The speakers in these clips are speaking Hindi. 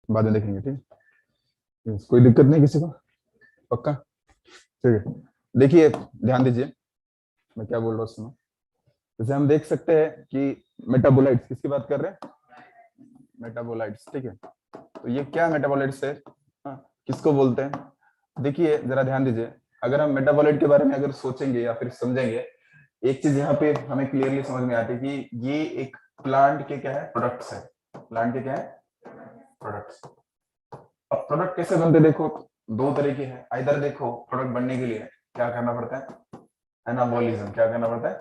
बाद में देखेंगे, ठीक है, कोई दिक्कत नहीं किसी को, पक्का, ठीक है। देखिए ध्यान दीजिए मैं क्या बोल रहा हूँ, सुनो। जैसे हम देख सकते हैं कि मेटाबोलाइट्स, किसकी बात कर रहे हैं, मेटाबोलाइट्स, ठीक है। तो ये क्या मेटाबोलाइट्स है, हाँ, किसको बोलते हैं। देखिए जरा ध्यान दीजिए, अगर हम मेटाबोलाइट के बारे में अगर सोचेंगे या फिर समझेंगे, एक चीज यहाँ पे हमें क्लियरली समझ में आती है कि ये एक प्लांट के क्या है, प्रोडक्ट्स है। प्लांट के क्या है, प्रोडक्ट्स। अब प्रोडक्ट कैसे बनते हैं, देखो दो तरीके हैं। इधर देखो प्रोडक्ट बनने के लिए क्या करना पड़ता है, एनाबॉलिज्म। क्या करना पड़ता है,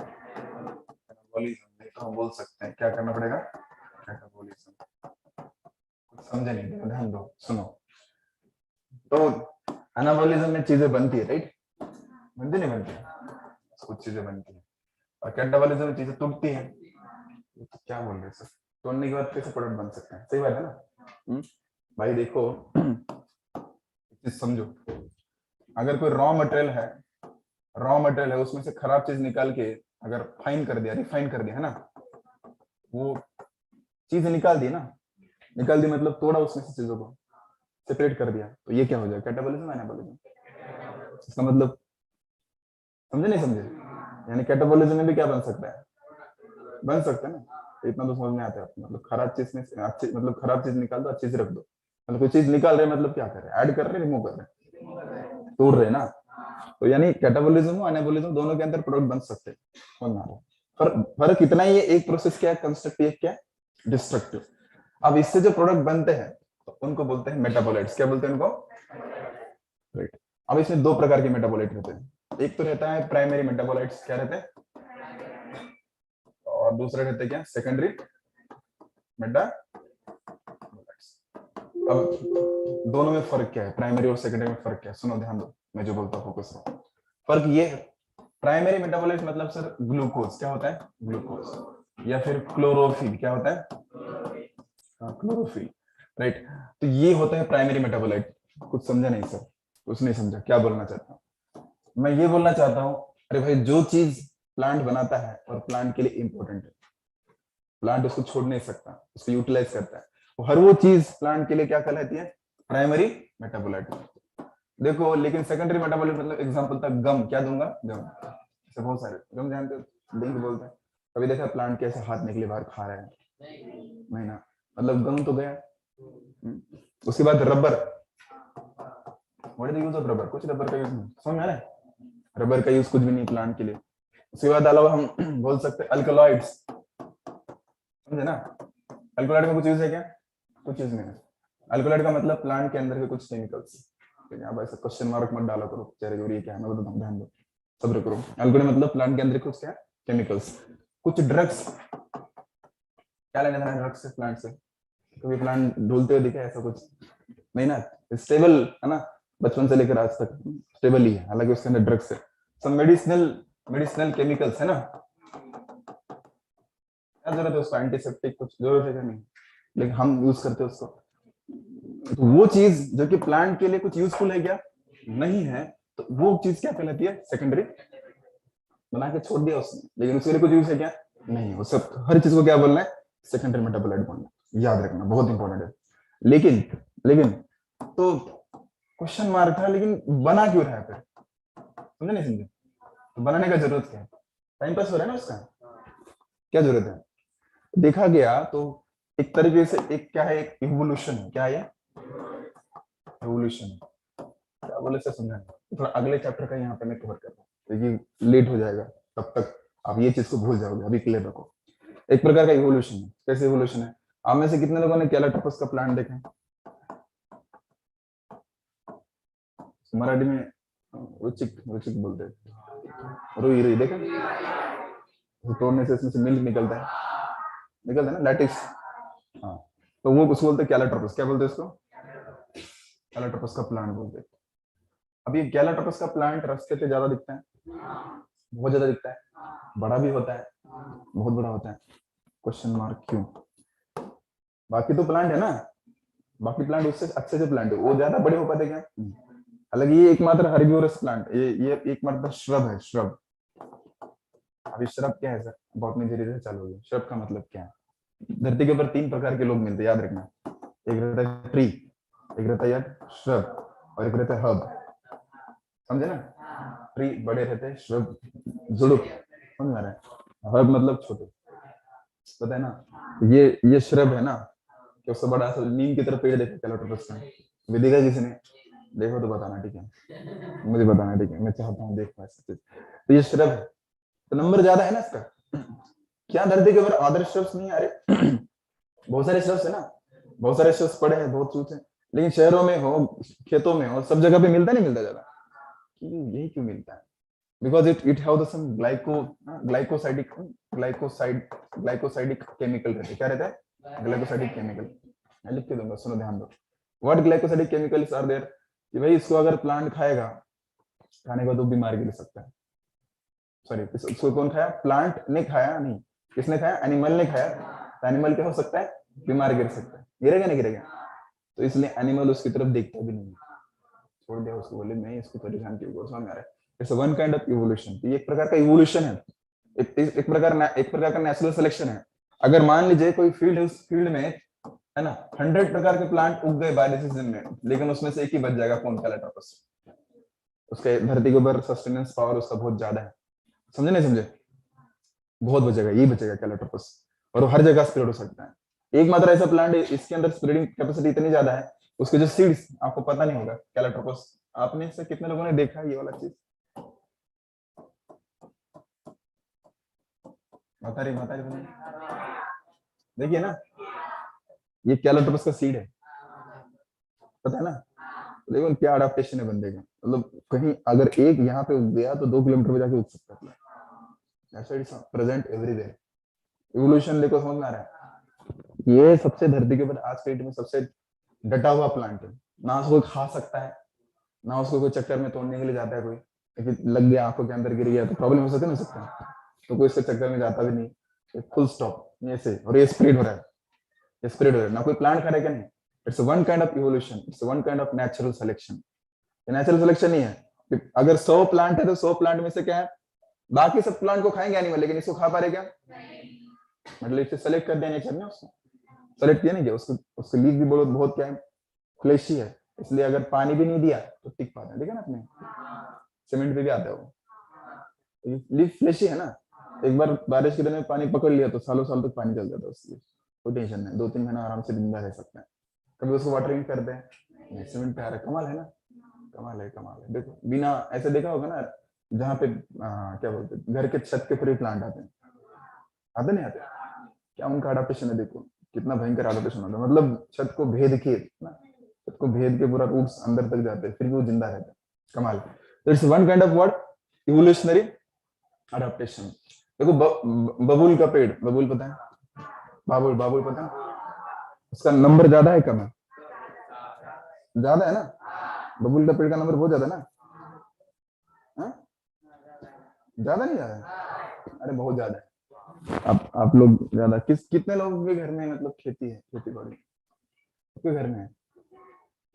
एनाबॉलिज्म। नहीं तो हम बोल सकते हैं क्या करना पड़ेगा, मेटाबॉलिज्म। कुछ समझे नहीं, ध्यान दो, सुनो। तो एनाबॉलिज्म में चीजें बनती है, राइट, बनती नहीं बनती, कुछ चीजें बनती है। और कैटाबॉलिज्म में चीजें टूटती है। तो क्या बोल रहे हैं सर, तोड़ने के बाद कैसे प्रोडक्ट बन सकते हैं, सही बात है ना। भाई देखो चीज समझो, अगर कोई रॉ मटेरियल है, उसमें से खराब चीज निकाल के अगर फाइन कर दिया, रिफाइन कर दिया, है ना, वो चीज निकाल दी ना, निकाल दी मतलब तोड़ा उसमें से चीजों को, सेपरेट कर दिया, तो ये क्या हो जाएगा, कैटाबॉलिज्म, एनाबॉलिज्म। इसका मतलब समझे नहीं समझे, यानी कैटाबॉलिज्म में भी क्या बन सकता है, बन सकता है ना। तो इतना तो समझ में आता है, मतलब खराब चीज में से अच्छी, मतलब खराब चीज निकाल दो, अच्छी चीज रख दो। मतलब कोई चीज निकाल रहे मतलब क्या कर रहे हैं, ऐड कर रहे हैं, रिमूव कर रहे हैं, तोड़ रहे हैं ना। तो यानी कैटाबॉलिज्म और एनाबॉलिज्म दोनों के अंदर प्रोडक्ट बन सकते हैं, समझ में आ रहा है। फर्क इतना ही है, एक प्रोसेस क्या है, कंस्ट्रक्टिव, क्या है, डिस्ट्रक्टिव। अब इससे जो प्रोडक्ट बनते हैं तो उनको बोलते हैं मेटाबोलाइट्स। क्या बोलते हैं उनको, राइट। अब इसमें दो प्रकार के मेटाबोलाइट रहते हैं, एक तो रहता है प्राइमरी मेटाबोलाइट्स, क्या रहते हैं, और दूसरे रहते हैं क्या, सेकेंडरी मेटाबोलाइट्स। अब दोनों में फर्क क्या है, प्राइमरी और सेकेंडरी में फर्क क्या है, सुनो ध्यान दो, मैं जो बोलता हूँ फोकस करो। फर्क ये है, प्राइमरी मेटाबोलाइट मतलब सर ग्लूकोज, क्या होता है, ग्लूकोज, या फिर क्लोरोफिल, क्या होता है, क्लोरोफिल, राइट। तो ये होता है प्राइमरी मेटाबोलाइट। कुछ समझा नहीं सर, कुछ नहीं समझा, क्या बोलना चाहता हूँ मैं, ये बोलना चाहता हूँ, अरे भाई जो चीज प्लांट बनाता है और प्लांट के लिए इंपॉर्टेंट है, प्लांट उसको छोड़ नहीं सकता, उसको यूटिलाइज करता है, वो हर वो चीज प्लांट के लिए क्या कहलाती है, प्राइमरी मेटाबोलाइट। देखो लेकिन सेकेंडरी मेटाबोलाइट मतलब एग्जांपल था गम, क्या दूंगा, गम, ऐसे बहुत सारे गम जानते हो, लिंक बोलते हैं। कभी देखा प्लांट कैसे हाथ निकले बाहर खा रहा है, नहीं ना, मतलब गम तो गया। उसके बाद rubber, what is the use of rubber, कुछ रबर का यूज नहीं, समझ में आ रहा है, रबर का यूज कुछ भी नहीं प्लांट के लिए। उसके बाद अलावा हम बोल सकते हैं अल्कलॉइड्स, समझे ना, अल्कलॉइड में कुछ यूज है क्या, कुछ यूज नहीं है। अल्कलॉइड का मतलब प्लांट के अंदर के कुछ केमिकल्स। अब ऐसा क्वेश्चन मार्क मत डाला करो, चेहरे जोड़ी क्या है मैं बताता हूँ, ध्यान दो, सब्र करो। अल्कलॉइड मतलब प्लांट के अंदर कुछ क्या, केमिकल्स, कुछ ड्रग्स। क्या लेना देना ड्रग्स से, प्लांट से, कभी प्लांट ढूलते हुए दिखा ऐसा कुछ नहीं ना, स्टेबल है ना, बचपन से लेकर आज तक स्टेबल ही है, हालांकि उसके अंदर ड्रग्स है, सब मेडिसिनल मेडिसिनल केमिकल्स है ना। क्या जरूरत है उसको, एंटीसेप्टिक कुछ जरूरत है क्या, नहीं, लेकिन हम यूज करते हैं उसको। तो वो चीज जो कि प्लांट के लिए कुछ यूजफुल है क्या, नहीं है, तो वो चीज क्या कहलाती है, सेकेंडरी, बना के छोड़ दिया उसने, लेकिन उसके लिए कुछ यूज है क्या, नहीं, वो सब हर चीज को क्या बोलना है, सेकेंडरी मेटाबोलाइट बोलना है, याद रखना बहुत इंपॉर्टेंट है। लेकिन लेकिन तो क्वेश्चन मार्क था, लेकिन बना क्यों रहा है फिर, समझे नहीं समझे, तो बनाने का जरूरत क्या है, टाइम पास हो रहा है ना उसका, क्या जरूरत है। देखा गया तो एक तरीके से एक क्या है, एक इवोल्यूशन है, क्या है, एवोल्यूशन, क्या बोले से समझा नहीं, थोड़ा अगले चैप्टर का यहाँ पे मैं कवर कर रहा हूँ, क्योंकि लेट हो जाएगा, तब तक आप ये चीज को भूल जाओगे, अभी क्लियर रखो। एक प्रकार का इवोल्यूशन है, कैसे इवोल्यूशन है, आप में से कितने लोगों ने कैलाटोपस का प्लांट देखा, मराठी में रुचिक रुचिक बोलते हैं, रुई रुई देखा, तोड़ने से इसमें से मिल्क निकलता है ना, लैटिस, हाँ, तो वो उसको बोलते हैं कैलाटोपस, क्या बोलते हैं उसको, कैलाटोपस का प्लांट बोलते हैं। अब ये कैलाटोपस का प्लांट रास्ते पे ज्यादा दिखता है, बहुत ज्यादा दिखता है, बड़ा भी होता है, बहुत बड़ा होता है, क्वेश्चन मार्क क्यों, बाकी तो प्लांट है ना, बाकी प्लांट उससे अच्छे से प्लांट है, वो ज्यादा बड़े हो पाते क्या, हालांकि ये एकमात्र हर्बिवोरस प्लांट, ये एकमात्र श्रब है, श्रब। अभी श्रब क्या है सर, बहुत में धीरे धीरे चालू हो गया, श्रब का मतलब क्या है, धरती के ऊपर तीन प्रकार के लोग मिलते हैं, याद रखना, एक रहता है ट्री, एक रहता है यार श्रब, और एक रहता है हर्ब। समझे ना? ट्री बड़े रहते हैं, श्रब जुड़ुप, समझ आ रहा है? हर्ब मतलब छोटे, पता है ना? तो ये श्रब है ना, कि उससे बड़ा नीम की तरह पेड़ देखा कैलोट्रोपस का, भी देखा किसी ने? देखो तो बताना, ठीक है? मुझे बताना, ठीक है? मैं चाहता हूँ देख पाए सब चीज। तो ये श्रब है, तो नंबर ज्यादा है ना इसका। क्या धरती के ऊपर अदर श्रब्स नहीं? अरे बहुत सारे श्रब्स है ना, बहुत सारे श्रब्स पड़े हैं, बहुत चूज है, लेकिन शहरों में हो, खेतों में हो, सब जगह पे मिलता नहीं मिलता ज्यादा? यही क्यों मिलता है? Because it have the some glycosidic glycosidic chemical रहते हैं। क्या रहता है? Glycosidic chemical. मैं लिख के दूंगा, सुनो ध्यान दो। What glycosidic chemicals are there? कि भाई इसको अगर प्लांट खाएगा, खाने का तो बीमार गिर सकता है। सॉरी, इसको कौन खाया? प्लांट ने खाया नहीं, किसने खाया? एनिमल ने खाया। तो एनिमल क्या हो सकता है? बीमार गिर सकता है। गिरेगा नहीं गिरेगा? तो इसलिए एनिमल उसकी तरफ देखता भी नहीं, छोड़ दिया उसको, बोले नहीं इसको परेशान क्यों, समझ में आ रहा है? It's one kind of evolution. ये एक प्रकार का इवोल्यूशन है, एक प्रकार का नेचुरल सिलेक्शन है। अगर मान लीजिए कोई फील्ड है, उस फील्ड में है ना 100 प्रकार के प्लांट उग गए बाय डिसीजन में, लेकिन उसमें से एक ही बच जाएगा, कौन? कैलेटोपस। उसके धरती के ऊपर सस्टेनेंस पावर उसका बहुत ज्यादा है। समझे नहीं समझे? बहुत बचेगा, यही बचेगा कैलेटोपस, और वो हर जगह स्प्रेड हो सकता है। एक मात्र ऐसा प्लांट है इसके अंदर स्प्रेडिंग कैपेसिटी इतनी ज्यादा है, उसके जो सीड्स आपको पता नहीं होगा कैलेटोपस। आपने से कितने लोगों ने देखा है ये वाला चीज? बता रही देखिए ना, ये कैलेटोपस का सीड है, पता है ना? देखो क्या अडेप्टेशन है बंदे का, मतलब कहीं अगर एक यहाँ पे उग गया तो 2 किलोमीटर पे जाके उग सकता है। ऐसा इट्स प्रेजेंट एवरीवेयर। इवोल्यूशन देखो, समझ में आ रहा है? ये सबसे धरती के ऊपर आज के डेट में सबसे डटा हुआ प्लांट है। ना उसको कोई खा सकता है, ना उसको कोई चक्कर में तोड़ने के लिए जाता है कोई, लेकिन लग गया आंखों के अंदर गिर गया तो प्रॉब्लम हो सकता है, ना सकता है, तो कोई इसके चक्कर में जाता भी नहीं। फुल स्टॉप, ऐसे। और ये स्प्रेड हो रहा है, ये स्प्रेड हो रहा है, ना कोई प्लांट खा रहा है क्या? नहीं। It's one kind of evolution, it's one kind of natural selection. Natural selection नहीं है कि अगर 100 प्लांट है तो 100 प्लांट में से क्या है, बाकी सब प्लांट को खाएंगे एनिमल, लेकिन इसको खा पा रहे क्या? मतलब इसे सेलेक्ट कर दिया नेचर ने, उसको सेलेक्ट किया नहीं किया। उसको उसको लीफ भी बहुत बहुत क्या है, फ्लैशी है, इसलिए अगर पानी भी नहीं दिया तो टिक पाता है। देखा ना आपने, सीमेंट पे भी आता है वो, लीफ फ्लैशी है ना। एक बार बारिश के दिन में पानी पकड़ लिया तो सालों साल तक पानी चल जाता है उसके, कोई टेंशन नहीं, 2-3 महीना आराम से जिंदा रह सकते हैं। कभी उसको वाटरिंग करते हैं, सीमेंट पे आ रहा है, कमाल है ना? कमाल है, कमाल है। देखो बिना ऐसे देखा होगा ना, जहाँ पे क्या बोलते हैं, घर के छत के ऊपर प्लांट आते हैं, आते नहीं आते? क्या उनका अडाप्टेशन है, देखो कितना भयंकर अडाप्टेशन होता है। मतलब छत को भेद के ना, छत को भेद के पूरा रूट्स अंदर तक जाते हैं, फिर भी वो जिंदा रहता है। कमाल। तो it's one kind of what, evolutionary adaptation. देखो बबूल का पेड़, बबूल पता है? बाबुल, बाबुल पता है? उसका नंबर ज्यादा है कम है? ज्यादा है ना? बबूल का पेड़ का नंबर बहुत ज्यादा है ना? हाँ? ज्यादा नहीं ज्यादा है? अरे बहुत ज्यादा है। आप लोग ज्यादा, कितने लोगों के घर में मतलब खेती है, खेती बाड़ी सबके घर में है?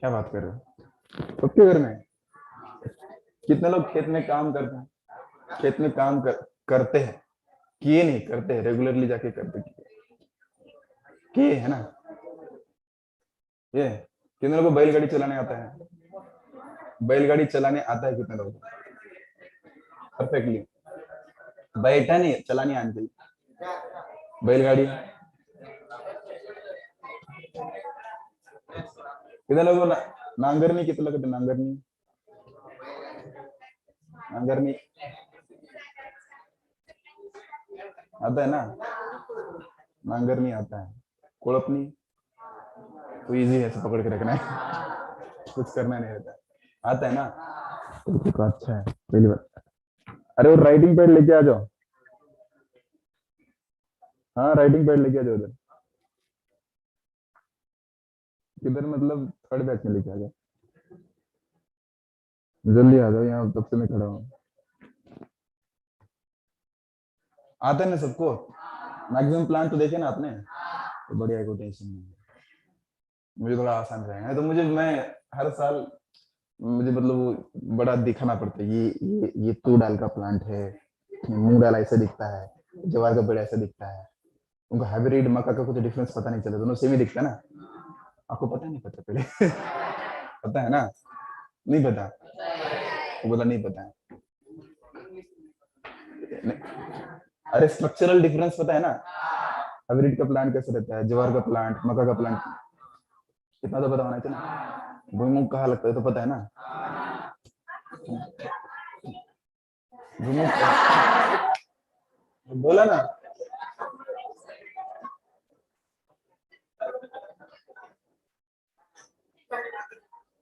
क्या बात कर रहे हो, सबके घर में है? कितने लोग खेत में काम करते हैं? खेत में काम करते हैं, किए नहीं, करते हैं, रेगुलरली जाके करते, किए है ना? ये कितने लोगों को बैलगाड़ी चलाने आता है? बैलगाड़ी चलाने आता है कितने लोगों को परफेक्टली? बैठा नहीं, चलानी आनी चाहिए बैलगाड़ी। कितने लोगों को नांगरनी, कितने लोग नांगरनी, नांगरनी आता है ना? नांगरनी आता है। कोड़पनी तो इजी है, ऐसे पकड़ के रखना है, कुछ करना नहीं रहता है। आता है ना? तो अच्छा है, पहली बार। अरे वो राइटिंग पैड लेके आ जाओ। हाँ राइटिंग पैड लेके आ जाओ उधर, किधर मतलब थर्ड बैच में लेके आ जाओ, जल्दी आ जाओ, यहाँ तब से मैं खड़ा हूँ। आता है ना सबको? मैक्सिमम प्लान तो देखे ना आपने, तो बढ़िया, कोई टेंशन नहीं है। मुझे थोड़ा आसान रहेगा, तो मुझे मैं हर साल मुझे मतलब वो बड़ा दिखाना पड़ता है, ये तूर दाल का प्लांट है, मूंग दाल ऐसा दिखता है, ज्वार का पेड़ ऐसा दिखता है। उनको हाइब्रिड मक्का का कुछ डिफरेंस पता नहीं चला, दोनों सेम ही दिखता है ना। आपको पता नहीं पता पहले पता है ना? नहीं पता? वो बोला नहीं पता है। अरे स्ट्रक्चरल डिफरेंस पता है ना? हाइब्रिड का प्लांट कैसे रहता है, ज्वार का प्लांट, मक्का का प्लांट, इतना तो पता होना चाहिए ना। भूमि कहाँ लगता है तो पता है ना? भूमि बोला ना।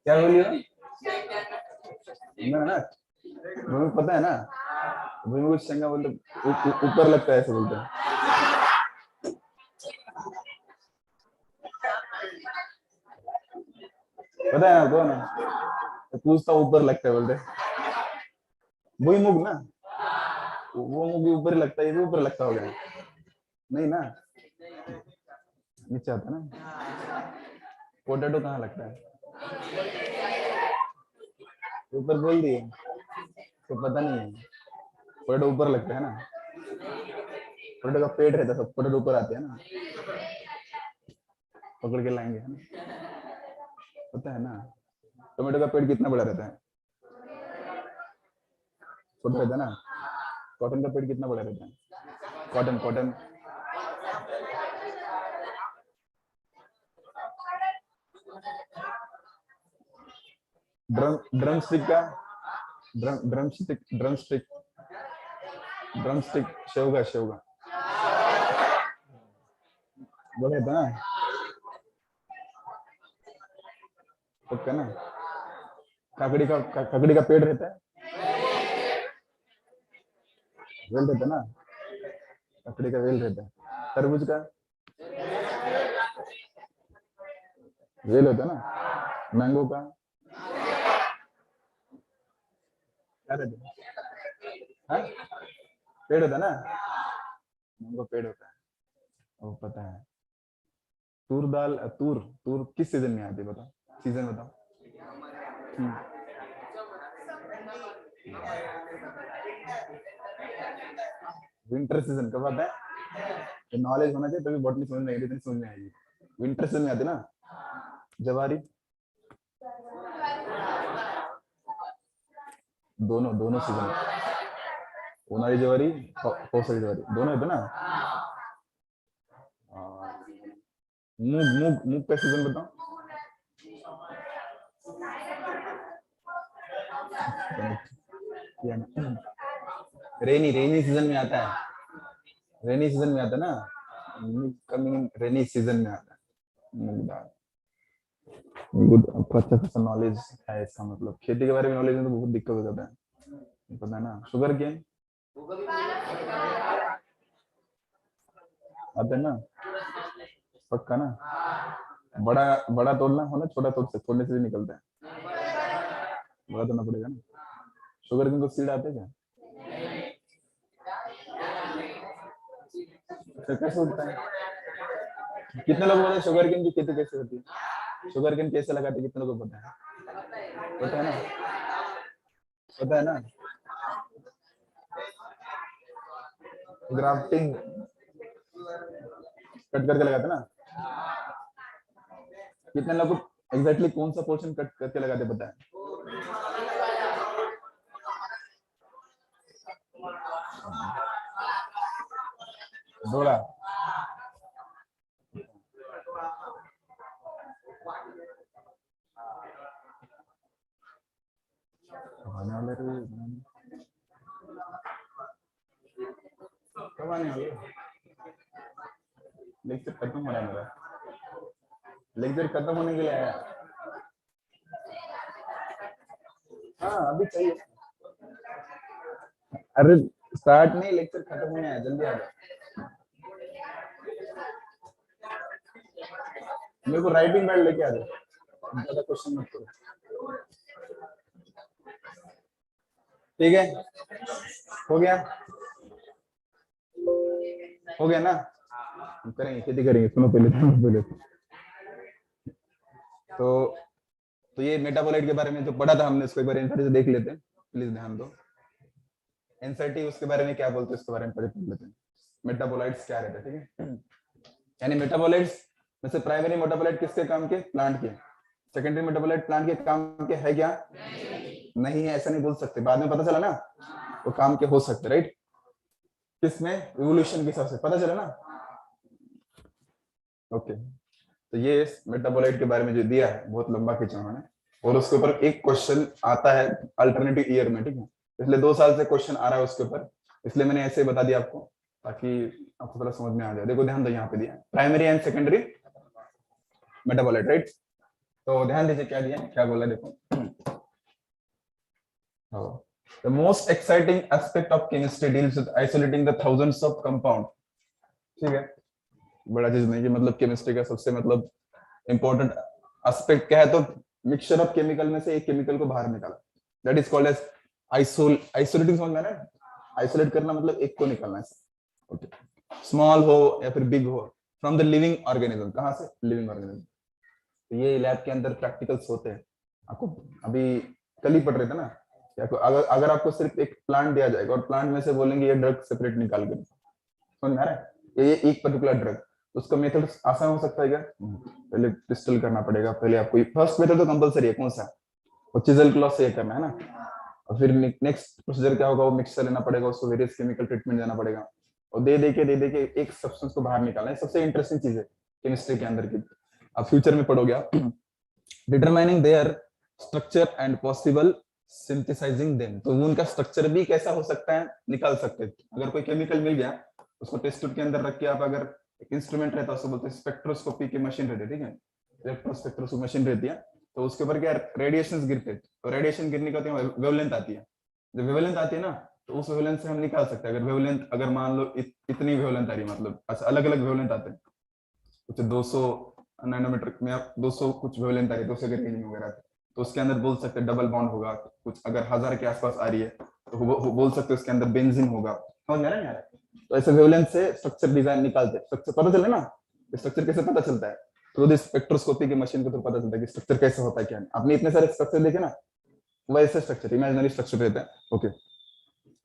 क्या बोलिए ना ना, भूमि पता है ना? भूमि को शंगा बोलते, ऊपर लगता है ऐसे बोलते हैं। पता है ना आपको ना? तो पूछता ऊपर लगता है बोलते, वही मुग ना, वो मुग भी ऊपर ही लगता है, ये भी ऊपर लगता होगा नहीं ना? नीचे आता ना। पोटैटो कहाँ लगता है? ऊपर बोल दिए तो पता नहीं है। पोटैटो ऊपर लगता है ना, पोटैटो का पेट रहता है, सब पोटैटो ऊपर आते हैं ना, पकड़ के लाएंगे है ना, पता है ना? टोमेटो का पेट कितना बड़ा रहता है? छोटा रहता है ना। कॉटन का पेट कितना बड़ा रहता है? Cotton cotton drum drum stick का, ड्रम स्टिक, ड्रम स्टिक, शेवगा शेवगा बड़ा रहता है ना, पक्का ना? काकड़ी का पेड़ रहता है, वेल रहता है ना, काकड़ी का वेल रहता है। तरबूज का वेल होता है ना। मैंगो का क्या रहता है? हाँ? पेड़ होता है ना, मैंगो पेड़ होता है, वो पता है। तूर दाल, तूर तूर किस सीजन में आती है बताओ, सीजन बताओ। विंटर सीजन कब आता है? नॉलेज होना चाहिए तभी बॉटनी समझ में आएगी, इतनी समझ में आएगी। विंटर सीजन में आती है ना जवारी। दोनों दोनों सीजन, उनाळी ज्वारी, पावसाळी ज्वारी दोनों होते ना। मूंग मूंग मूंग का सीजन बताओ। रेनी रेनी सीजन में आता है, रेनी सीजन में आता है ना, कमिंग रेनी सीजन में आता है मूंग दाल। गुड, आपको अच्छा खासा नॉलेज है, इसका मतलब खेती के बारे में नॉलेज में तो बहुत दिक्कत हो जाता है, पता है ना? शुगर केन आता है ना, पक्का ना? बड़ा बड़ा तोड़ना हो ना, छोटा तोड़ने से भी निकलता है, बड़ा तोड़ना पड़ेगा ना। शुगर केन को सीड आते हैं क्या? तो कैसे उगता है? कितने लोग बोलते हैं शुगर केन की खेती कैसे होती है? शुगर केन कैसे लगाते हैं, कितने लोगों को पता है? पता है ना? पता है ना? ग्राफ्टिंग कट करके लगाते ना। कितने लोग को एग्जैक्टली कौन सा पोर्शन कट करके लगाते पता है? थोड़ा आने वाले कब आने वाले? लेक्चर खत्म हो रहा है मेरा, लेक्चर खत्म होने के लिए आया। हाँ अभी चाहिए। अरे स्टार्ट नहीं, लेक्चर खत्म होने आया, जल्दी आ जाओ। मेरे को राइटिंग पैड लेके आ जाओ, ज्यादा क्वेश्चन मत करो, ठीक है? हो गया, हो गया ना? हम करेंगे, खेती करेंगे, सुनो पहले पहले तो ये मेटाबोलाइट के बारे में जो पढ़ा था हमने, उसको एक बार एनसीईआरटी से देख लेते हैं, प्लीज ध्यान दो। एनसीईआरटी उसके बारे में क्या बोलते हैं, उसके बारे में पढ़ लेते हैं। मेटाबोलाइट्स क्या रहता है, ठीक है? यानी मेटाबोलाइट्स वैसे प्राइमरी मेटाबोलाइट किसके काम के? प्लांट के। सेकेंडरी मेटाबोलाइट प्लांट के काम के है क्या? नहीं है, ऐसा नहीं बोल सकते, बाद में पता चला ना वो काम के हो सकते, राइट? किसमें? इवोल्यूशन के हिसाब से पता चला ना। ओके, तो ये मेटाबोलाइट के बारे में जो दिया है बहुत लंबा खींचा मैंने, और उसके ऊपर एक क्वेश्चन आता है अल्टरनेटिव ईयर में, ठीक है? इसलिए 2 साल से क्वेश्चन आ रहा है उसके ऊपर, इसलिए मैंने ऐसे बता दिया आपको ताकि आपको थोड़ा समझ में आ जाए। देखो ध्यान दो, यहाँ पे दिया primary and secondary metabolite, right? तो ध्यान दीजिए क्या दिया, क्या बोला देखो। The most exciting aspect of chemistry deals with isolating the thousands of compound, ठीक है? बड़ा चीज नहीं कि मतलब केमिस्ट्री का सबसे मतलब इंपॉर्टेंट एस्पेक्ट क्या है, तो मिक्सचर ऑफ केमिकल में से एक केमिकल को बाहर निकाला, that is called as isolating. समझ में आ रहा है? आइसोलेट करना मतलब एक को निकालना है, ओके? स्मॉल हो या फिर बिग हो, फ्रॉम द लिविंग ऑर्गेनिज्म। कहां से? Living organism. तो ये लैब के अंदर प्रैक्टिकल्स होते हैं, आपको अभी कल ही पढ़ रहे थे ना, अगर आपको सिर्फ एक प्लांट दिया जाएगा और प्लांट में से बोलेंगे ये ड्रग सेपरेट निकाल कर, समझ में आ रहा है? ये एक पर्टिकुलर ड्रग, उसका मेथड आसान हो सकता है क्या? पहले क्रिस्टल करना पड़ेगा, पहले आपको फर्स्ट मेथड तो कंपलसरी है, कौन सा? वो चिजल क्लॉथ से ये करना है ना, और फिर नेक्स्ट प्रोसीजर क्या होगा, वो मिक्सर लेना पड़ेगा, उसको वेरियस केमिकल ट्रीटमेंट देना पड़ेगा, और दे के एक सब्सटेंस को बाहर निकालना है। सबसे इंटरेस्टिंग चीज है केमिस्ट्री के अंदर की, आप फ्यूचर में पढ़ोगे आप। Determining there structure and possible synthesising them, तो उनका स्ट्रक्चर भी कैसा हो सकता है निकाल सकते हैं। अगर कोई केमिकल मिल गया, उसको टेस्ट ट्यूब के अंदर रख के आप, अगर एक इंस्ट्रूमेंट रहता है उसको बोलते हैं स्पेक्ट्रोस्कोपी की मशीन रहती है, ठीक है? इलेक्ट्रोस्पेक्ट्रोस्कोपी मशीन रहती है, तो उसके ऊपर क्या रेडिएशन गिरते हैं, तो रेडिएशन गिरने का वेवलेंथ आती है। जब वेवलेंथ आती है ना, तो उस वेवलेंथ से हम निकाल सकते हैं। अगर वेवलेंथ, अगर मान लो इतनी वेवलेंथ आ रही है, मतलब अच्छा अलग अलग वेवलेंथ आते हैं, कुछ 200 नैनोमीटर में आप 200 कुछ वेवलेंथ आ रही है, 200 के रेंज में वगैरह, तो उसके अंदर बोल सकते हैं डबल बॉन्ड होगा। कुछ अगर 1000 के आसपास आ रही है तो वो बोल सकते हैं उसके अंदर बेंजीन होगा। समझ में आ रहा है? तो ऐसे वेवलेंथ से स्ट्रक्चर डिजाइन निकालते हैं, स्ट्रक्चर पता चले ना, स्ट्रक्चर कैसे पता चलता है? तो स्पेक्ट्रोस्कोपी की मशीन को तो पता चलता है कि स्ट्रक्चर कैसे होता है क्या। आपने इतने सारे स्ट्रक्चर देखे ना, वैसे स्ट्रक्चर इमेजिनरी स्ट्रक्चर रहता है, okay?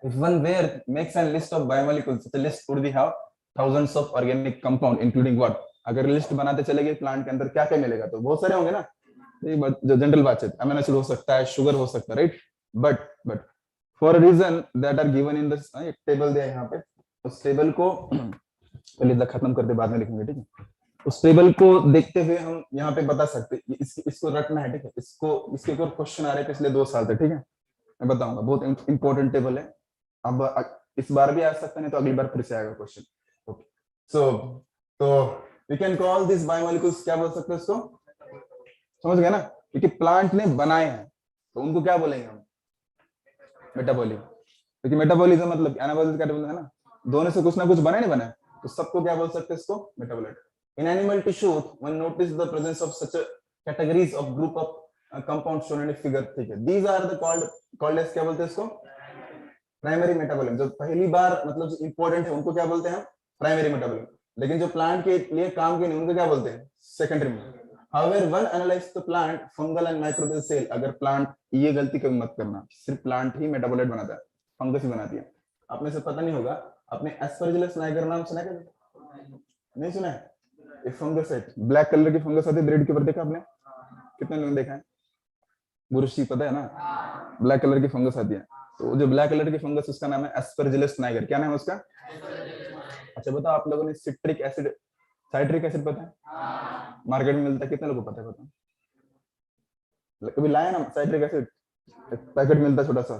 If one were makes a list of biomolecules, such a list would be have thousands of organic compound, including what? अगर लिस्ट बनाते चले गए प्लांट के अंदर क्या क्या मिलेगा, तो बहुत सारे होंगे ना। जो जनरल बात है, अमीनो एसिड हो सकता है, शुगर हो सकता है, right? But for reason that are given in the एक टेबल दिया है यहाँ पे, उस टेबल को पहले खत्म करते बाद में लिखेंगे, ठीक है? उस टेबल को देखते हुए हम यहाँ पे बता सकते, इसको रटना है, ठीक है? इसके ऊपर क्वेश्चन आ रहे थे पिछले 2 साल तक, ठीक है? मैं बताऊंगा, बहुत इंपॉर्टेंट टेबल है। अब इस बार भी आ सकता, नहीं तो अगली बार फिर से आएगा क्वेश्चन, ओके? सो तो we can call this biomolecules, क्या बोल सकते हैं इसको? समझ गए ना? क्योंकि प्लांट ने बनाए हैं तो उनको क्या बोलेंगे हम? मेटाबॉलिक। क्योंकि मेटाबॉलिज्म मतलब एनाबॉलिज्म का है ना, दोनों से कुछ ना कुछ बना नहीं बना, तो सबको क्या बोल सकते हैं इसको? Metabolite. In animal tissue one notice the presence of such categories of group of compound shown in figure, ठीक है? These are the called as, क्या बोलते हैं इसको? Primary metabolism. जो पहली बार मतलब इंपॉर्टेंट है उनको क्या बोलते हैं? Primary metabolism. लेकिन जो प्लांट के लिए काम के नहीं उनको क्या बोलते हैं? Secondary. However, one analyze the plant, fungal and microbial cell, अगर प्लांट, ये गलती कभी मत करना, सिर्फ प्लांट ही मेटाबोलाइट बनाता है, फंगस ही बनाती है। आप में से पता नहीं होगा, आपने एस्परजिलस नाइगर नाम सुना है? नहीं सुना है? एक फंगस है, ब्लैक कलर की फंगस आती है, ब्रेड के ऊपर देखा आपने? कितने लोगों ने देखा है? बुरशी, पता है ना? ब्लैक कलर की फंगस आती है, तो जो ब्लैक कलर की फंगस उसका नाम है एस्परजिलस नाइगर। क्या नाम है उसका? अच्छा बताओ, आप लोगों ने सिट्रिक एसिड, साइट्रिक एसिड पता है? मार्केट में मिलता है, कितने लोगों को पता है? बताओ, कभी लाया ना साइट्रिक एसिड? पैकेट मिलता है छोटा सा,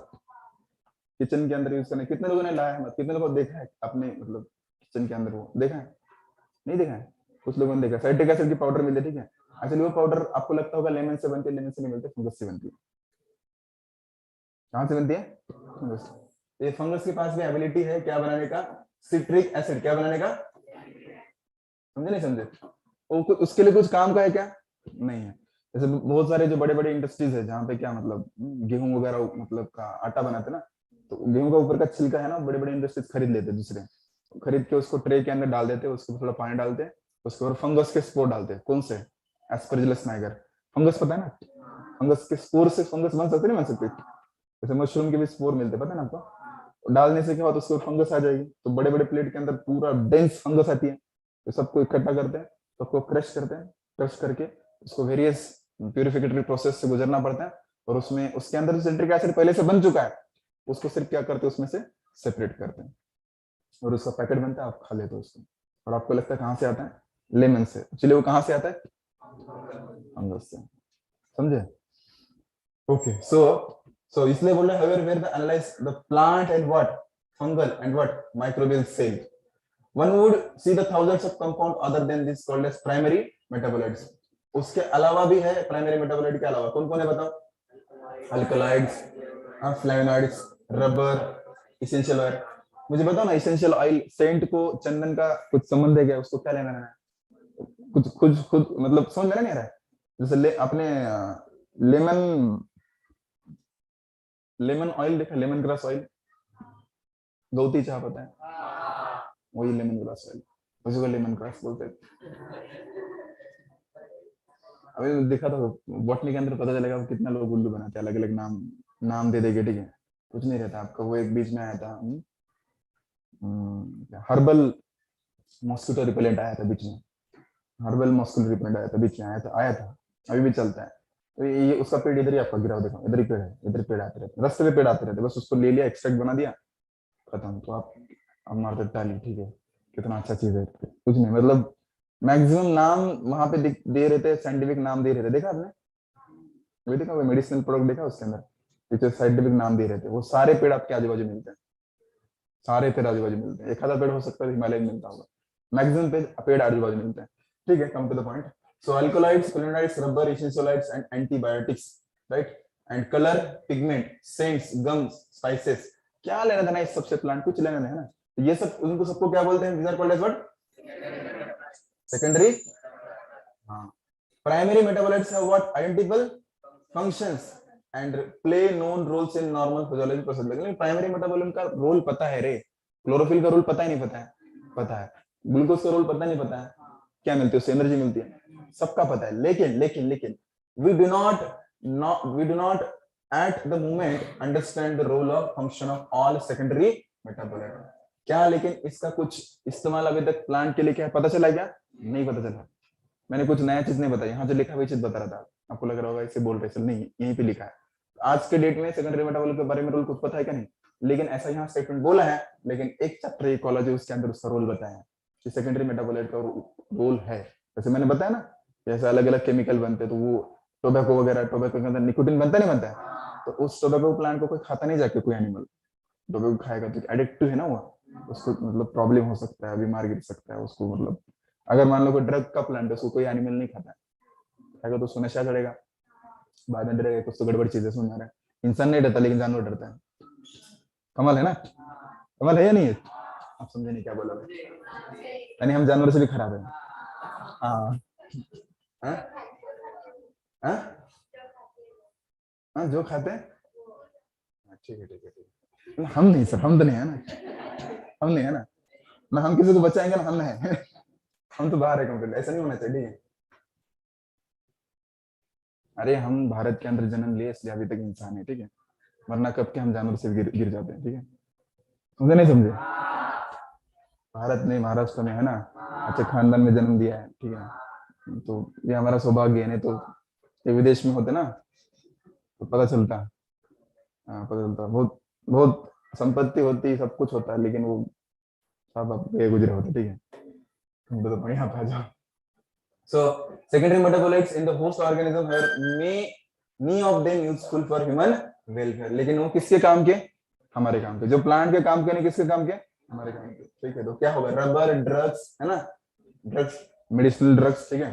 किचन के अंदर यूज करने, कितने लोगों ने लाया है? कितने लोगों को देखा है आपने, मतलब किचन के अंदर वो देखा है? नहीं देखा है? कुछ लोगों ने देखा। साइट्रिक एसिड की पाउडर मिलती है, ठीक है? एक्चुअली वो पाउडर आपको लगता होगा लेमन से बनती है, लेमन से नहीं मिलती, फंगस से बनती है। कहां से बनती है? फंगस। ये फंगस के पास भी एबिलिटी है क्या बनाने का? Citric acid. क्या बनाने का? समझे नहीं समझे? वो उसके लिए कुछ काम का है क्या? नहीं है। जैसे बहुत सारे जो बड़े बड़े इंडस्ट्रीज है जहाँ पे क्या मतलब गेहूं वगैरह मतलब का आटा बनाते ना, तो गेहूं का ऊपर का छिलका है ना, बड़े बड़े इंडस्ट्रीज खरीद लेते दूसरे, खरीद के उसको ट्रे के अंदर डाल देते, उसको थोड़ा पानी डालते, उसके ऊपर फंगस के स्पोर डालते। कौन से? Aspergillus Niger. फंगस पता है ना? फंगस के स्पोर से फंगस बन सकते नहीं बन सकते? जैसे मशरूम के भी स्पोर मिलते, पता है ना आपको? डालने से क्या होता है, उसके ऊपर फंगस आ जाएगी, तो बड़े बड़े प्लेट के अंदर पूरा डेंस फंगस आती है, तो सबको इकट्ठा करते हैं, तो उसको क्रश करते हैं, क्रश करके उसको वेरियस प्यूरिफिकेटरी प्रोसेस से गुजरना पड़ता है, और उसमें उसके अंदर जो सिट्रिक एसिड पहले से बन चुका है उसको सिर्फ क्या करते हैं उसमें से सेपरेट करते हैं, और उसका पैकेट बनता है, आप खा लेते हो उसको। और आपको लगता है कहाँ से आता है? लेमन से। चलिए वो कहाँ से आता है? फंगस से। समझे? ओके, सो इसलिए बोल रहे हैं however where the analyze the plant and what fungal and what microbial cell, one would see the thousands of compound other than this called as primary metabolites. उसके अलावा भी है, प्राइमरी मेटाबोलाइट के अलावा कौन कौन है बताओ? Alkaloids, flavonoids, rubber, essential oil. मुझे बताओ ना, एसेंशियल ऑयल सेंट को चंदन का कुछ संबंध है क्या? उसको क्या लेना है? कुछ खुद खुद मतलब समझ में नहीं आ रहा है? जैसे अपने लेमन ऑयल देखा, लेमन ग्रास ऑयल, गौती चाह पता है, वही लेमन ग्रास ऑयल, उसी को लेमन ग्रास बोलते हैं। अभी देखा था बॉटनी के अंदर, पता चलेगा कितना लोग उल्लू बनाते हैं, अलग अलग नाम दे देंगे, ठीक है, कुछ नहीं रहता आपका। वो एक बीच में आया था हर्बल मॉस्किटो रिपेलेंट आया था बीच में, हर्बल मॉस्किटो रिपेलेंट आया था बीच में, आया था, अभी भी चलता है। तो ये उसका पेड़ इधर ही आपका गिरा हुआ, देखो इधर ही पेड़ है, इधर पेड़ आते रहते, रास्ते पे पेड़ आते रहते, बस उसको ले लिया, एक्सट्रैक्ट बना दिया, खत्म। तो आप मारते टाली, ठीक है, कितना अच्छा चीज है। कुछ नहीं, मतलब मैक्सिमम नाम वहां पे दे रहे थे, साइंटिफिक नाम दे रहे थे, देखा आपने? वही देखा, वो मेडिसिनल प्रोडक्ट देखा उसके अंदर, पीछे साइंटिफिक नाम दे रहे थे। वो सारे पेड़ आपके आजू बाजू मिलते हैं, सारे पेड़ आजू बाजू मिलते हैं। एक आधा पेड़ हो सकता है हिमालय में मिलता होगा, मैक्सिमम पेड़ आजू बाजू मिलते हैं, ठीक है। Come to the point. So alkaloids, flavonoids, rubber, essential oils and antibiotics, right? And color, pigment, scents, gums, spices. क्या लेना देना इस सबसे? प्लांट कुछ लेना है ना? तो ये सब उनको सबको क्या बोलते हैं? These are called as what? Secondary. हाँ. Primary metabolites have what? Identical functions and play known roles in normal physiology process. लेकिन प्राइमरी मेटाबॉलिज्म का रोल पता है रे? क्लोरोफिल का रोल पता ही नहीं पता है? पता है। ग्लूकोज का रोल पता नहीं पता है? क्या मिलती है उससे? एनर्जी मिलती है, सबका पता है। लेकिन we do not at the moment understand the role of function of all secondary metabolites. क्या लेकिन इसका कुछ इस्तेमाल अभी तक प्लांट के लिए क्या पता चला? क्या नहीं पता चला? मैंने कुछ नया चीज नहीं बताया, यहाँ जो लिखा वही चीज बता रहा था। आपको लग रहा होगा इसे बोल रहे चल, नहीं, यहीं पे लिखा है। आज के डेट में सेकेंडरी मेटाबॉलिक के बारे में रोल कुछ पता है क्या? नहीं। लेकिन ऐसा यहाँ स्टेटमेंट बोला है, लेकिन एक चैप्टर इकोलॉजी उसके अंदर उसका रोल बताया है कि सेकेंडरी मेटाबॉलाइट का रोल है। जैसे मैंने बताया ना, जैसे अलग अलग केमिकल बनते हैं, तो वो टोबैको वगैरह, टोबैको के अंदर निकोटिन बनता नहीं बनता है? तो उस टोबैको प्लांट को कोई खाता नहीं जाके, कोई एनिमल टोबैको खाएगा तो एडिक्टिव है ना वो, उसको मतलब प्रॉब्लम हो सकता है, बीमार गिर सकता है उसको। मतलब अगर मान लो कोई ड्रग का प्लांट है, उसको कोई एनिमल नहीं खाता है, खाएगा तो उसको नशा चढ़ेगा, बाद में डरेगा, कुछ तो गड़बड़ चीजें सुन रहा है। इंसान नहीं डरता लेकिन जानवर डरता है। कमाल है ना? कमाल है या नहीं है? आप समझे नहीं क्या बोला मैं? यानी हम जानवर से भी खराब है। हाँ हाँ हाँ, जो खाते हैं, ठीक है ठीक है ठीक है। हम नहीं सर, हम तो नहीं है ना, हम नहीं है ना हम किसी को बचाएंगे ना, हम है हम तो बाहर है कंप्लीट, ऐसा नहीं होना चाहिए, ठीक है। अरे हम भारत के अंदर जन्म लिए इसलिए अभी तक इंसान है, ठीक है, वरना कब के हम जानवर से गिर जाते हैं, ठीक है। समझे नहीं समझे? भारत नहीं, महाराष्ट्र में है ना, अच्छे खानदान में जन्म दिया है, ठीक है, तो ये हमारा सौभाग्य है। नहीं तो ये विदेश में होते ना तो पता चलता। हाँ पता चलता, बहुत बहुत संपत्ति होती, सब कुछ होता है, लेकिन वो सब अब गुजरे होते, ठीक है। तो बढ़िया आ जाओ। So secondary metabolites in the host organism are many of them useful for human welfare. लेकिन वो किसके काम के? हमारे काम के। जो प्लांट के काम के नहीं, किसके काम के? हमारे काम के, ठीक है। तो क्या होगा? रबर, ड्रग्स, है ना, ड्रग्स, मेडिसिनल ड्रग्स, ठीक है।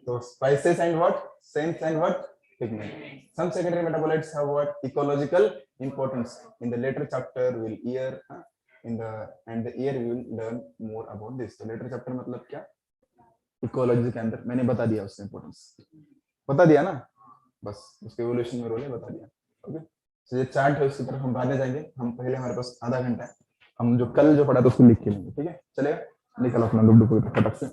तो spices and what? Scents and what? Pigment. Some secondary metabolites have what? Ecological importance. In the later chapter we'll hear the year we will learn more about this. तो later chapter मतलब क्या? इकोलॉजी के अंदर मैंने बता दिया उसका इंपॉर्टेंस, बता दिया ना, बस उसके एवोल्यूशन में रोल है, बता दिया। ओके, तो ये चार्ट है, उसकी तरफ हम बाद में जाएंगे। हम पहले, हमारे पास आधा घंटा है, हम जो कल जो पढ़ा था उसको लिख के लेंगे, ठीक है। चलेगा? निकलो अपना लुड्डू को फटक से।